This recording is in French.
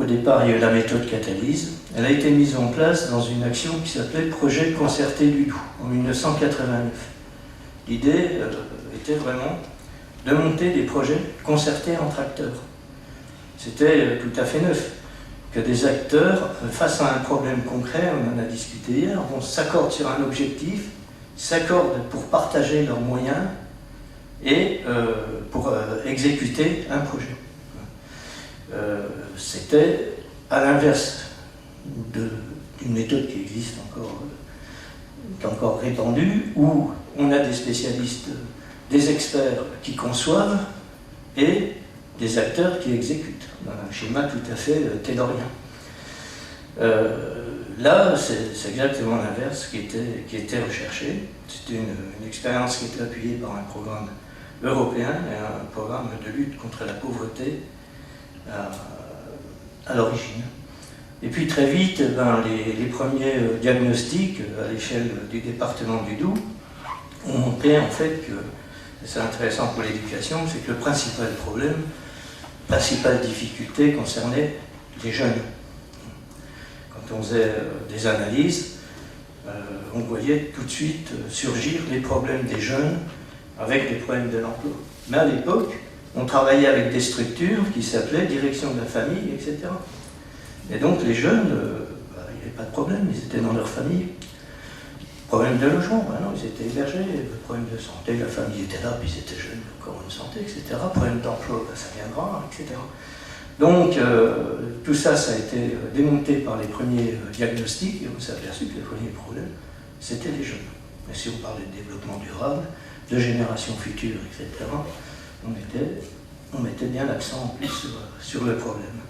au départ, il y a eu la méthode catalyse. Elle a été mise en place dans une action qui s'appelait Projet concerté du Doubs, en 1989. L'idée était vraiment de monter des projets concertés entre acteurs. C'était tout à fait neuf, que des acteurs, face à un problème concret, on en a discuté hier, s'accordent sur un objectif, s'accordent pour partager leurs moyens et pour exécuter un projet. C'était à l'inverse d'une méthode qui existe encore, qui est encore répandue, où on a des spécialistes, des experts qui conçoivent et des acteurs qui exécutent, dans un schéma tout à fait taylorien. Là, c'est exactement l'inverse qui était recherché. C'était une expérience qui était appuyée par un programme européen et un programme de lutte contre la pauvreté à l'origine. Et puis très vite, les premiers diagnostics à l'échelle du département du Doubs ont montré en fait que, c'est intéressant pour l'éducation, c'est que le principal problème, la principale difficulté concernait les jeunes. Quand on faisait des analyses, on voyait tout de suite surgir les problèmes des jeunes avec les problèmes de l'emploi. Mais à l'époque, on travaillait avec des structures qui s'appelaient direction de la famille, etc. Et donc les jeunes, il n'y avait pas de problème, ils étaient dans leur famille. Problème de logement, non, ils étaient hébergés. Problème de santé, la famille était là, puis ils étaient jeunes, encore une santé, etc. Problème d'emploi, ça viendra, etc. Donc tout ça, ça a été démonté par les premiers diagnostics, et on s'est aperçu que les premiers problèmes, c'était les jeunes. Mais si on parlait de développement durable, de générations futures, etc., on mettait bien l'accent en plus sur le problème.